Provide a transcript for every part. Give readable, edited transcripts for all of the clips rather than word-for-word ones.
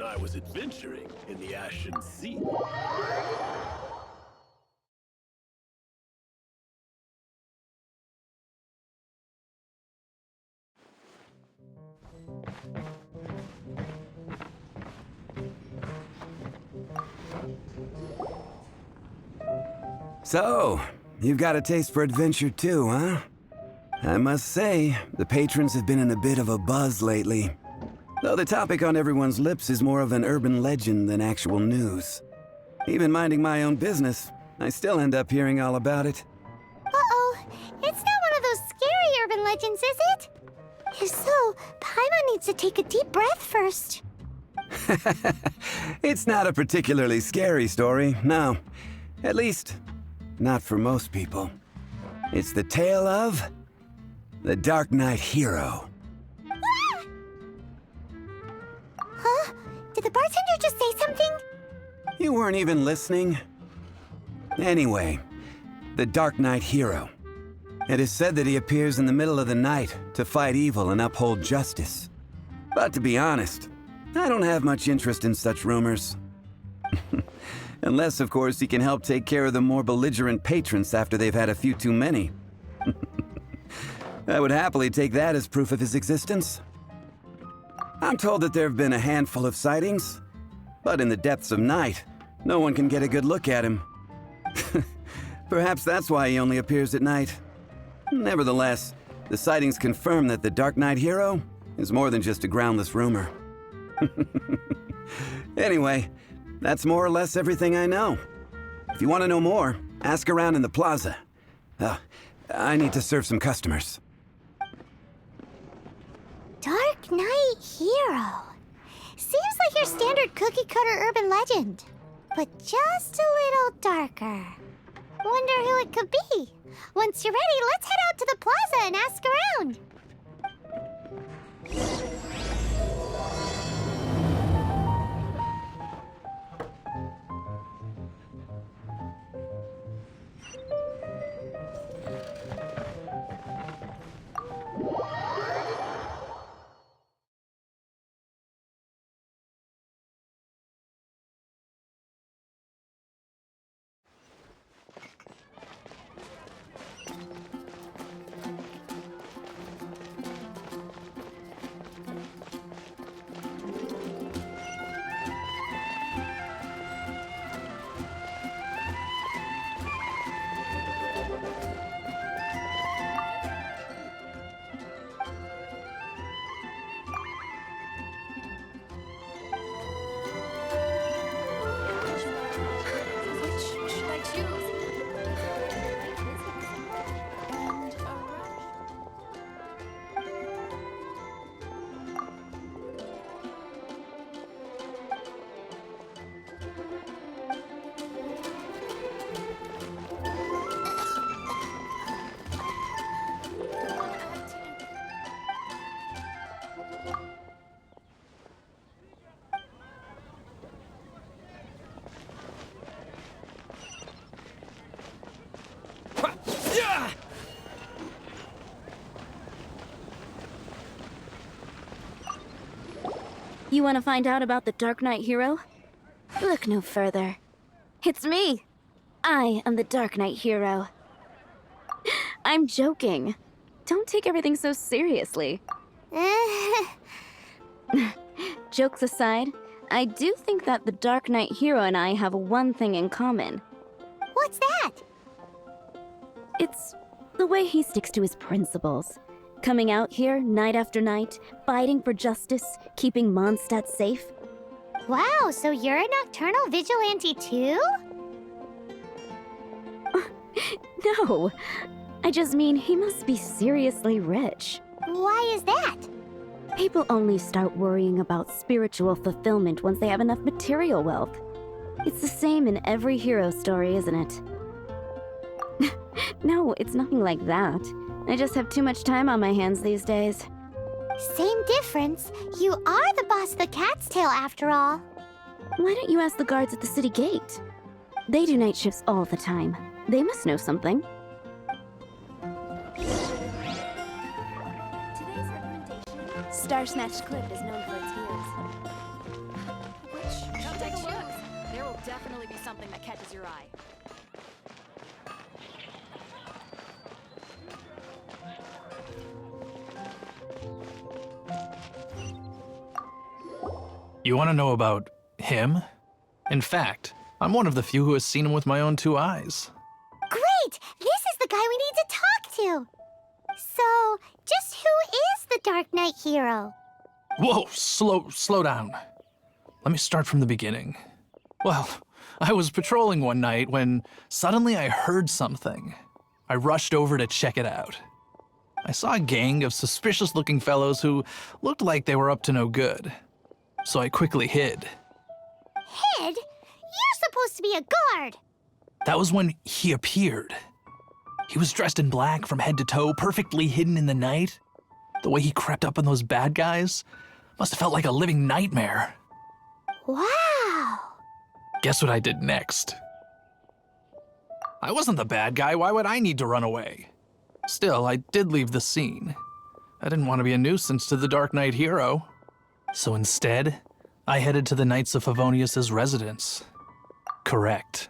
I was adventuring in the Ashen Sea. So, you've got a taste for adventure too, huh? I must say, the patrons have been in a bit of a buzz lately. Though the topic on everyone's lips is more of an urban legend than actual news. Even minding my own business, I still end up hearing all about it. Uh-oh, it's not one of those scary urban legends, is it? If so, Paimon needs to take a deep breath first. It's not a particularly scary story, no. At least, not for most people. It's the tale of the Darknight hero. Huh? Did the bartender just say something? You weren't even listening. Anyway, the Darknight hero. It is said that he appears in the middle of the night to fight evil and uphold justice. But to be honest, I don't have much interest in such rumors. Unless, of course, he can help take care of the more belligerent patrons after they've had a few too many. I would happily take that as proof of his existence. I'm told that there have been a handful of sightings, but in the depths of night, no one can get a good look at him. Perhaps that's why he only appears at night. Nevertheless, the sightings confirm that the Darknight hero is more than just a groundless rumor. Anyway, that's more or less everything I know. If you want to know more, ask around in the plaza. I need to serve some customers. Darknight hero. Seems like your standard cookie-cutter urban legend, but just a little darker. Wonder who it could be. Once you're ready, let's head out to the plaza and ask around. You want to find out about the Darknight hero? Look no further. It's me! I am the Darknight hero. I'm joking. Don't take everything so seriously. Jokes aside, I do think that the Darknight hero and I have one thing in common. What's that? It's the way he sticks to his principles. Coming out here night after night, fighting for justice, keeping Mondstadt safe. Wow, so you're a nocturnal vigilante too? No, I just mean he must be seriously rich. Why is that? People only start worrying about spiritual fulfillment once they have enough material wealth. It's the same in every hero story, isn't it? No, it's nothing like that. I just have too much time on my hands these days. Same difference. You are the boss of the Cat's Tail after all. Why don't you ask the guards at the city gate? They do night shifts all the time. They must know something. Today's recommendation, Star Snatch Cliff is known for its heels. definitely be something that catches your eye. You want to know about him? In fact, I'm one of the few who has seen him with my own 2 eyes. Great! This is the guy we need to talk to! So, just who is the Dark Knight hero? Whoa, slow down. Let me start from the beginning. Well, I was patrolling one night when suddenly I heard something. I rushed over to check it out. I saw a gang of suspicious-looking fellows who looked like they were up to no good. So I quickly hid. Hid? You're supposed to be a guard! That was when he appeared. He was dressed in black from head to toe, perfectly hidden in the night. The way he crept up on those bad guys must have felt like a living nightmare. Wow! Guess what I did next? I wasn't the bad guy. Why would I need to run away? Still, I did leave the scene. I didn't want to be a nuisance to the Dark Knight hero. So instead, I headed to the Knights of Favonius' residence. Correct.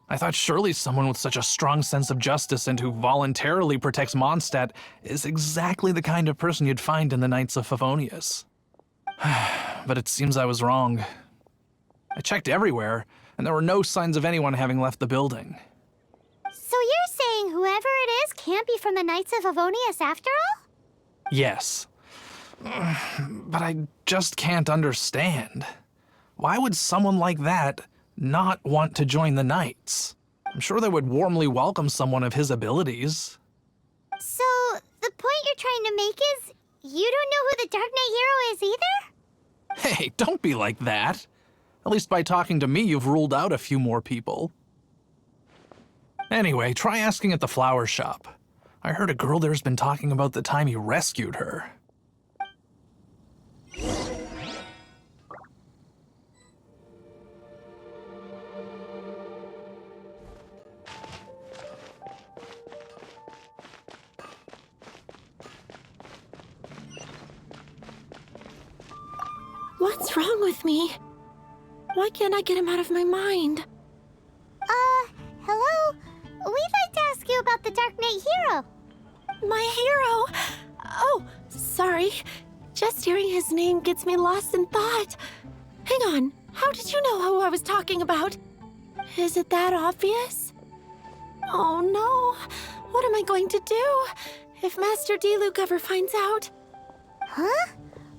I thought surely someone with such a strong sense of justice and who voluntarily protects Mondstadt is exactly the kind of person you'd find in the Knights of Favonius. But it seems I was wrong. I checked everywhere, and there were no signs of anyone having left the building. So you're saying whoever it is can't be from the Knights of Favonius after all? Yes. But I just can't understand. Why would someone like that not want to join the Knights? I'm sure they would warmly welcome someone of his abilities. So, the point you're trying to make is you don't know who the Dark Knight hero is either? Hey, don't be like that. At least by talking to me, you've ruled out a few more people. Anyway, try asking at the flower shop. I heard a girl there's been talking about the time he rescued her. What's wrong with me? Why can't I get him out of my mind? Hello? We'd like to ask you about the Dark Knight hero. My hero! Oh, sorry. Just hearing his name gets me lost in thought. Hang on, how did you know who I was talking about? Is it that obvious? Oh no, what am I going to do if Master Diluc ever finds out? Huh?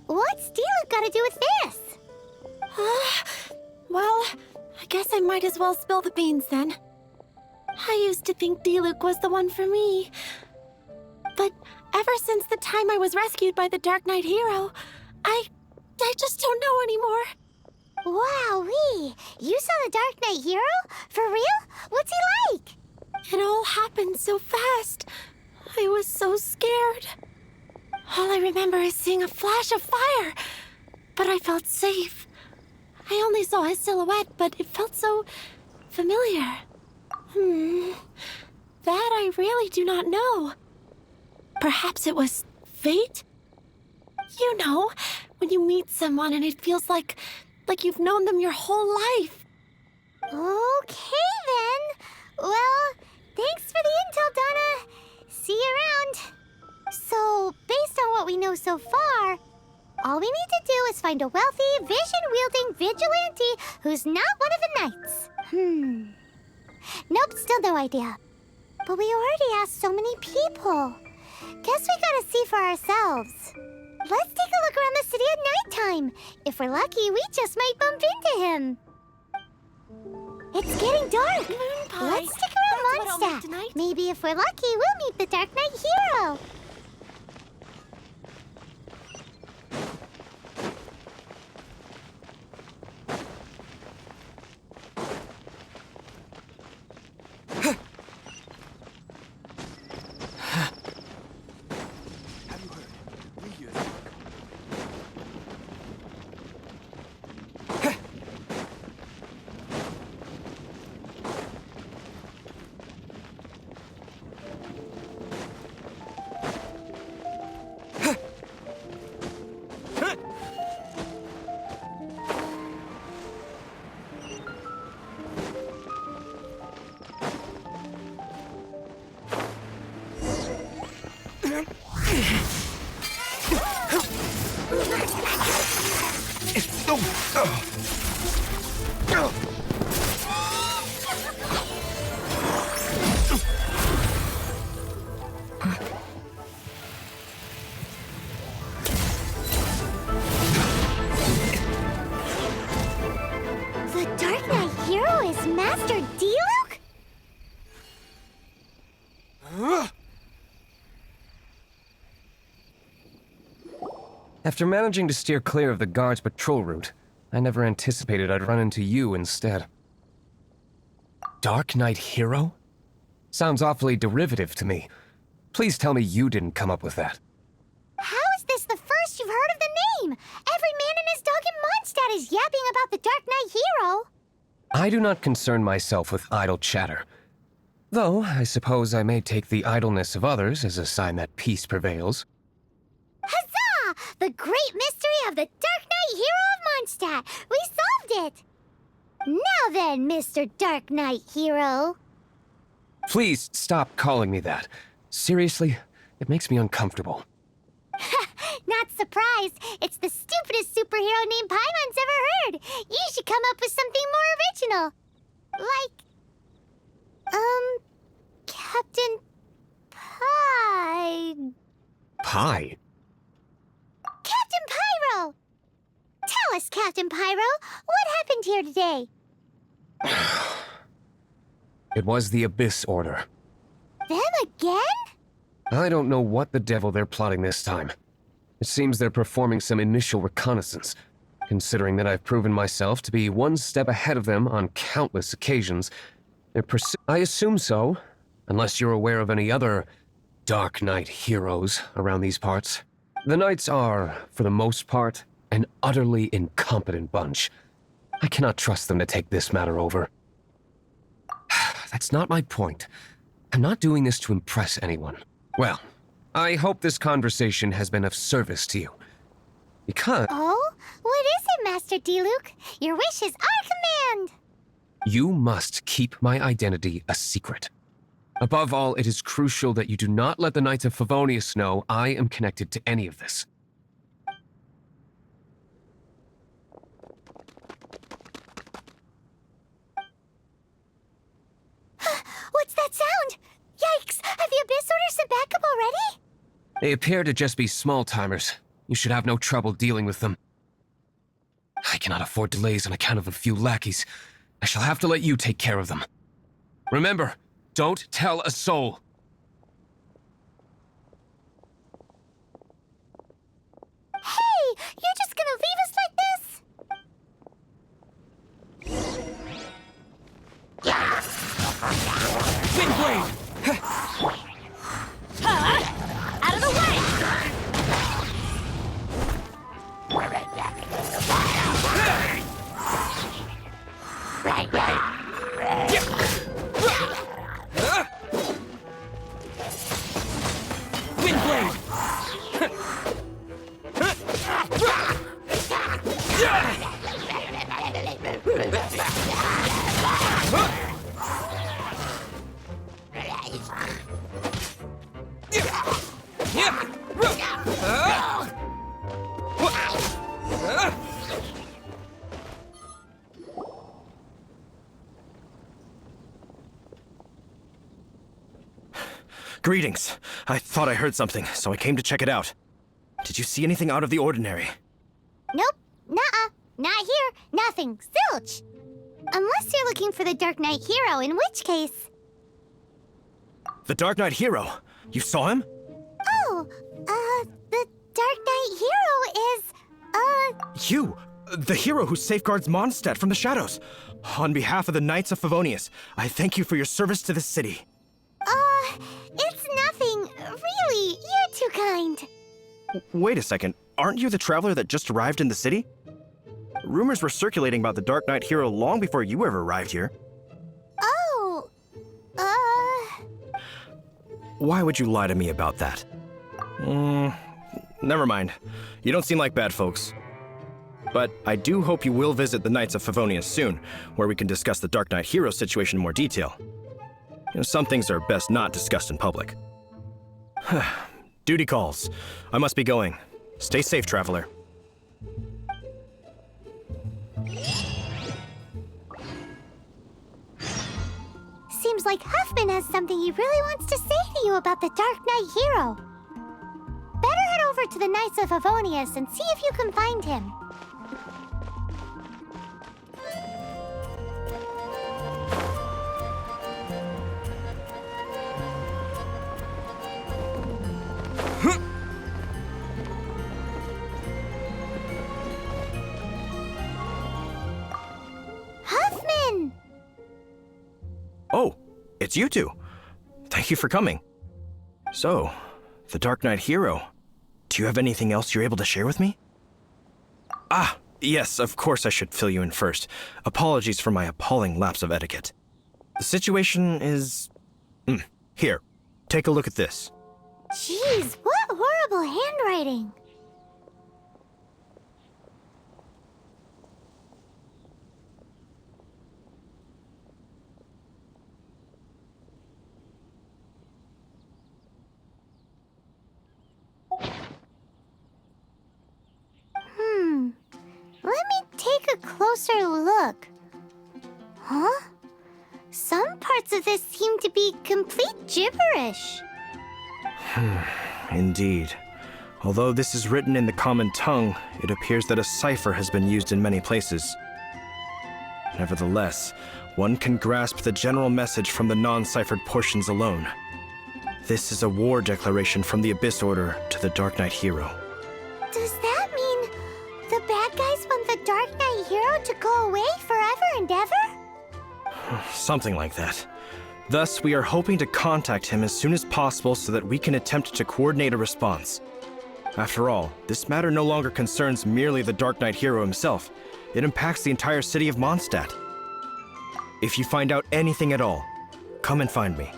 What's Diluc got to do with this? Well, I guess I might as well spill the beans then. I used to think Diluc was the one for me. But ever since the time I was rescued by the Dark Knight hero, I just don't know anymore. Wowee! You saw the Dark Knight hero? For real? What's he like? It all happened so fast. I was so scared. All I remember is seeing a flash of fire, but I felt safe. I only saw his silhouette, but it felt so familiar. That I really do not know. Perhaps it was fate? You know, when you meet someone and it feels like you've known them your whole life. Okay then. Well, thanks for the intel, Donna. See you around. So, based on what we know so far, all we need to do is find a wealthy, vision-wielding vigilante who's not one of the knights. Nope, still no idea. But we already asked so many people. Guess we gotta see for ourselves. Let's take a look around the city at nighttime. If we're lucky, we just might bump into him. It's getting dark. Moon pie. Let's stick That's what around I'll make Mondstadt. tonight. Maybe if we're lucky, we'll meet the Dark Knight hero. The Dark Knight hero is Master Diluc? After managing to steer clear of the guards' patrol route, I never anticipated I'd run into you instead. Dark Knight hero? Sounds awfully derivative to me. Please tell me you didn't come up with that. How is this the first you've heard of the name? Every man and his dog in Mondstadt is yapping about the Dark Knight hero. I do not concern myself with idle chatter. Though, I suppose I may take the idleness of others as a sign that peace prevails. Huzzah! The great mystery of the Dark Knight hero of Mondstadt. We solved it! Now then, Mr. Dark Knight hero. Please stop calling me that. Seriously, it makes me uncomfortable. Not surprised. It's the stupidest superhero name Paimon's ever heard. You should come up with something more original. Like, Captain Pie. Pie? Captain Pyro! Tell us, Captain Pyro, what happened here today? It was the Abyss Order. Them again? I don't know what the devil they're plotting this time. It seems they're performing some initial reconnaissance, considering that I've proven myself to be one step ahead of them on countless occasions. I assume so, unless you're aware of any other Dark Knight heroes around these parts. The Knights are, for the most part, an utterly incompetent bunch. I cannot trust them to take this matter over. That's not my point. I'm not doing this to impress anyone. Well, I hope this conversation has been of service to you. Because Oh? What is it, Master Diluc? Your wish is our command! you must keep my identity a secret. Above all, it is crucial that you do not let the Knights of Favonius know I am connected to any of this. What's that sound? Yikes! Have the Abyss Order sent backup already? They appear to just be small-timers. You should have no trouble dealing with them. I cannot afford delays on account of a few lackeys. I shall have to let you take care of them. Remember, don't tell a soul. Hey! You're just gonna leave us like this? Out of the way! Greetings. I thought I heard something, so I came to check it out. Did you see anything out of the ordinary? Nope. Nuh-uh. Not here. Nothing. Zilch. Unless you're looking for the Dark Knight hero, in which case... The Dark Knight hero? You saw him? Oh, the Dark Knight hero is, You! The hero who safeguards Mondstadt from the shadows. On behalf of the Knights of Favonius, I thank you for your service to the city. It's nothing. Really, you're too kind. Wait a second. Aren't you the traveler that just arrived in the city? Rumors were circulating about the Dark Knight hero long before you ever arrived here. Oh, Why would you lie to me about that? Never mind. You don't seem like bad folks. But I do hope you will visit the Knights of Favonius soon, where we can discuss the Dark Knight hero situation in more detail. You know, some things are best not discussed in public. Duty calls. I must be going. Stay safe, traveler. like Huffman has something he really wants to say to you about the Darknight hero. Better head over to the Knights of Favonius and see if you can find him. Huffman! Oh, it's you two. Thank you for coming. So, the Darknight hero. Do you have anything else you're able to share with me? Ah, yes, of course I should fill you in first. Apologies for my appalling lapse of etiquette. The situation is... Here, take a look at this. Jeez, what horrible handwriting. Let me take a closer look. Huh? Some parts of this seem to be complete gibberish. Indeed. Although this is written in the common tongue, it appears that a cipher has been used in many places. Nevertheless, one can grasp the general message from the non-ciphered portions alone. This is a war declaration from the Abyss Order to the Darknight hero. Does that mean the bad guys want the Darknight hero to go away forever and ever? Something like that. Thus, we are hoping to contact him as soon as possible so that we can attempt to coordinate a response. After all, this matter no longer concerns merely the Darknight hero himself. It impacts the entire city of Mondstadt. If you find out anything at all, come and find me.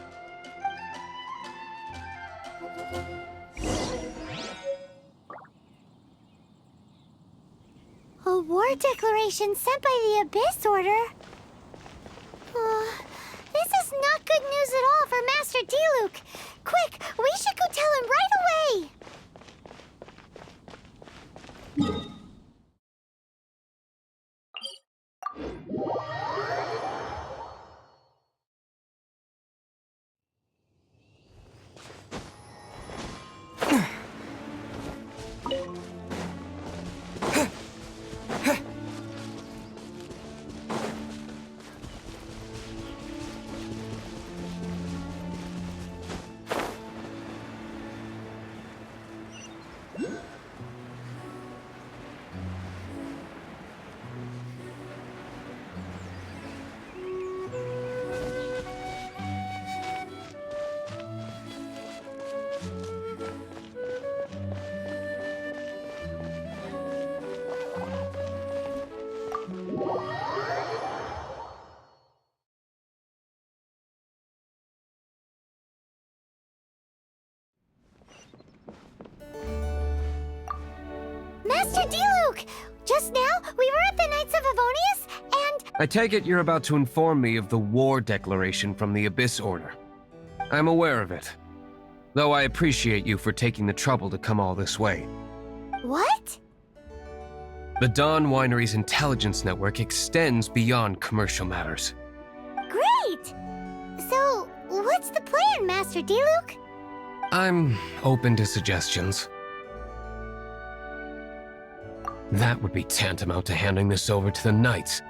A war declaration sent by the Abyss Order? This is not good news at all for Master Diluc. Quick, we should go tell him right away! Master Diluc! Just now, we were at the Knights of Favonius, and... I take it you're about to inform me of the war declaration from the Abyss Order. I'm aware of it, though I appreciate you for taking the trouble to come all this way. What? The Dawn Winery's intelligence network extends beyond commercial matters. Great! So, what's the plan, Master Diluc? I'm open to suggestions. That would be tantamount to handing this over to the Knights.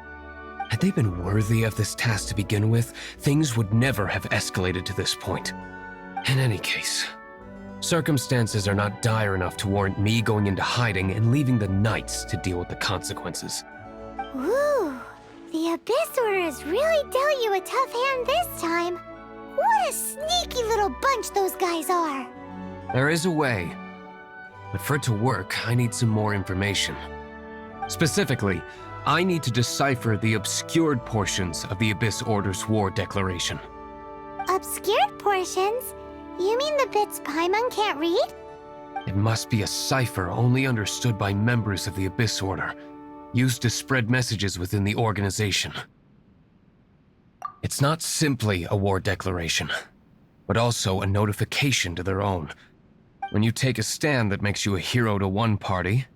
Had they been worthy of this task to begin with, things would never have escalated to this point. In any case, circumstances are not dire enough to warrant me going into hiding and leaving the Knights to deal with the consequences. Ooh, the Abyss Order has really dealt you a tough hand this time. What a sneaky little bunch those guys are. There is a way. But for it to work, I need some more information. Specifically, I need to decipher the obscured portions of the Abyss Order's war declaration. Obscured portions? You mean the bits Paimon can't read? It must be a cipher only understood by members of the Abyss Order, used to spread messages within the organization. It's not simply a war declaration, but also a notification to their own. When you take a stand that makes you a hero to one party,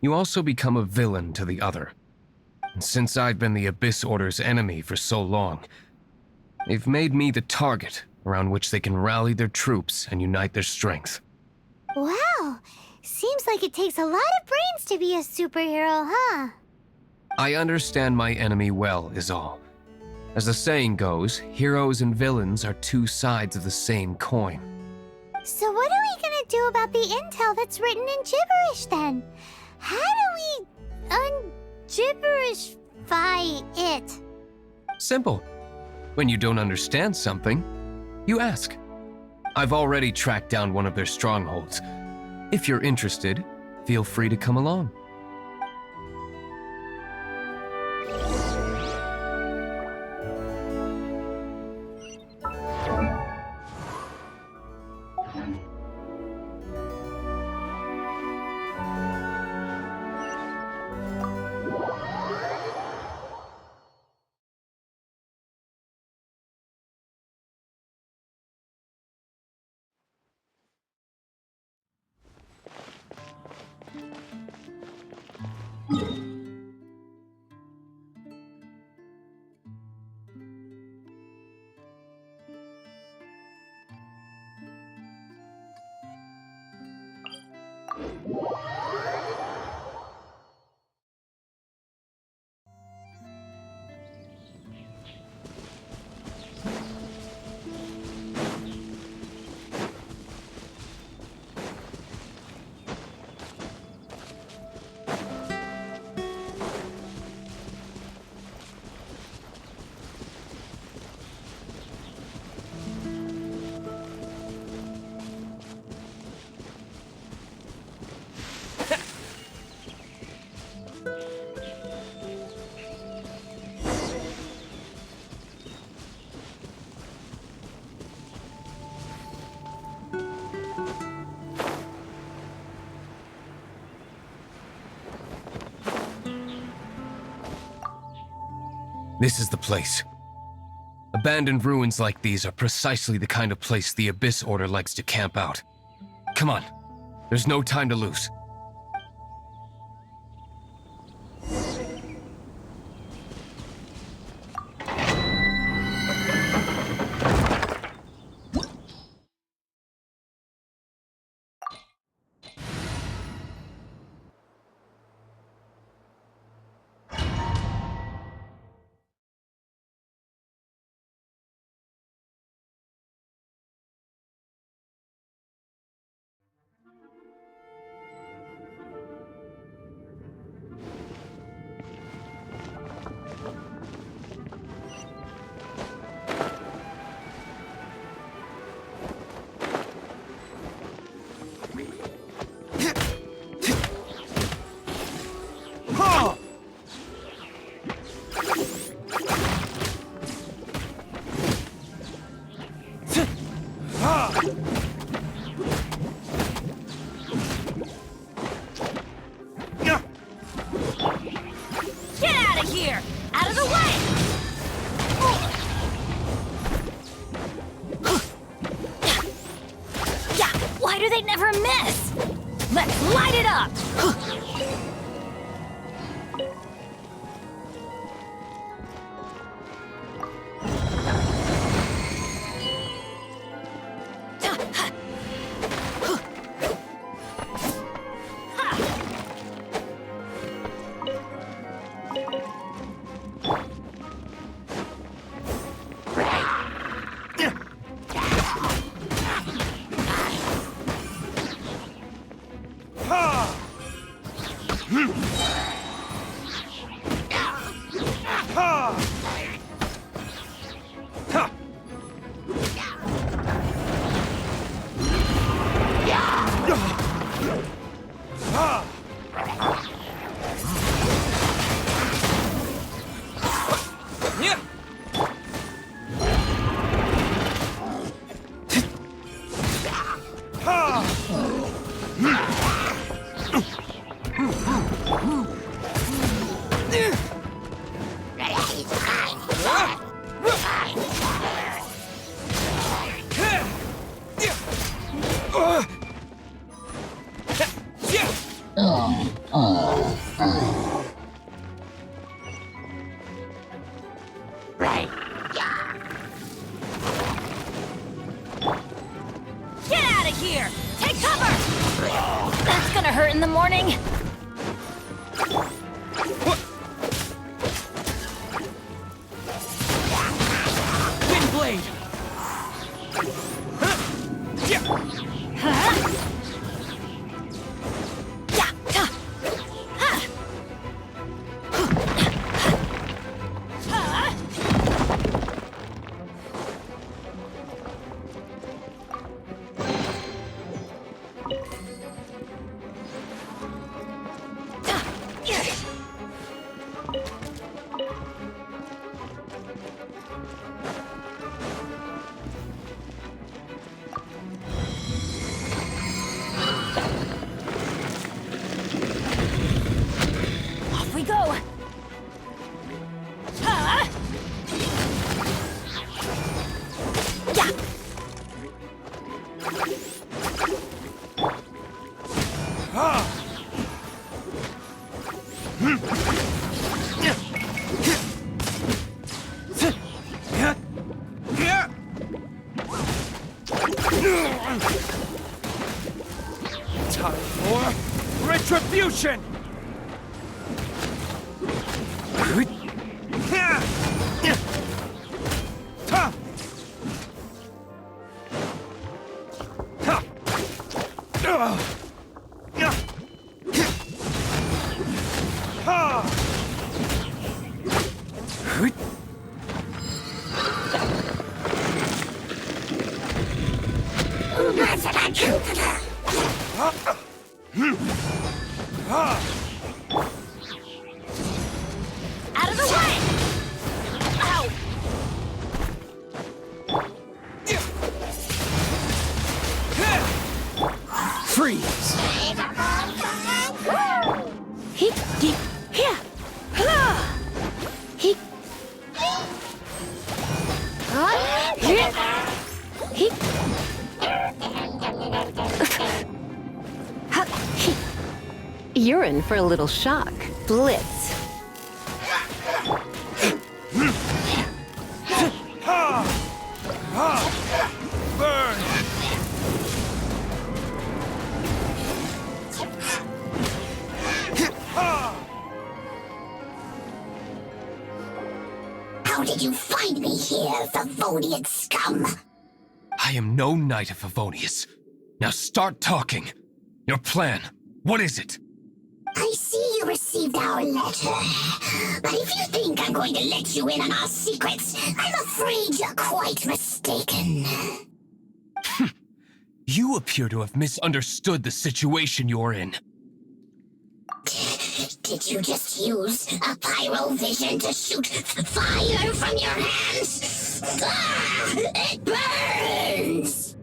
you also become a villain to the other. And since I've been the Abyss Order's enemy for so long, They've made me the target around which they can rally their troops and unite their strength. Wow, seems like it takes a lot of brains to be a superhero, huh? I understand my enemy well, is all. As the saying goes, heroes and villains are two sides of the same coin. So what are we gonna do about the intel that's written in gibberish then? How do we un-gibberishify it? Simple. When you don't understand something, you ask. I've already tracked down one of their strongholds. If you're interested, feel free to come along. This is the place. Abandoned ruins like these are precisely the kind of place the Abyss Order likes to camp out. Come on, there's no time to lose. Why do they never miss? Let's light it up! Time for retribution! Out of the way! Ow! Freeze! He, here. He, he, you're in for a little shock. Blitz. Burn! How did you find me here, Favonian scum? I am no Knight of Favonius. Now start talking. Your plan, what is it? I see you received our letter. But if you think I'm going to let you in on our secrets, I'm afraid you're quite mistaken. You appear to have misunderstood the situation you're in. Did you just use a pyrovision to shoot fire from your hands? Ah, it burns!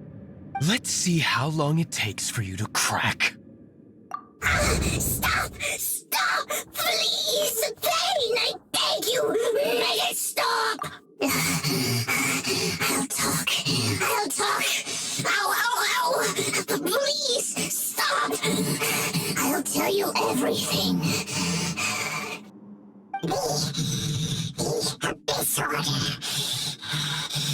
Let's see how long it takes for you to crack. Stop! Stop! Please! Pain! I beg you! Make it stop! I'll talk. I'll talk. Ow, ow, ow! Please! Stop! I'll tell you everything. Disorder.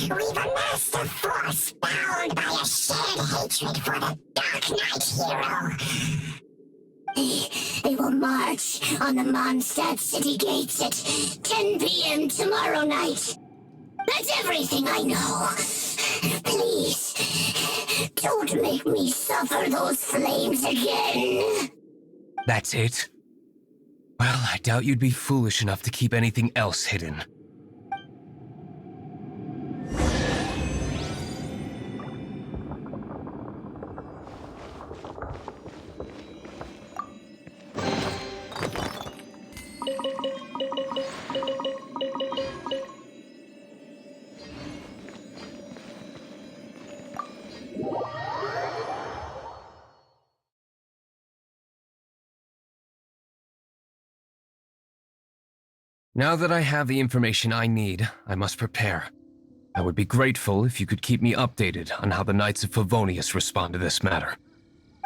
We've amassed a force bound by a shared hatred for the Darknight hero. They will march on the Mondstadt city gates at 10 p.m. tomorrow night. That's everything I know. Please, don't make me suffer those flames again. That's it? Well, I doubt you'd be foolish enough to keep anything else hidden. Now that I have the information I need, I must prepare. I would be grateful if you could keep me updated on how the Knights of Favonius respond to this matter.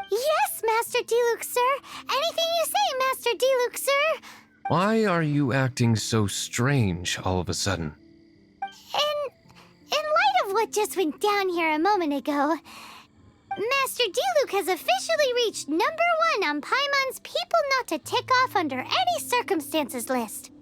Yes, Master Diluc, sir. Anything you say, Master Diluc, sir. Why are you acting so strange all of a sudden? In light of what just went down here a moment ago, Master Diluc has officially reached #1 on Paimon's People Not to Tick Off Under Any Circumstances list.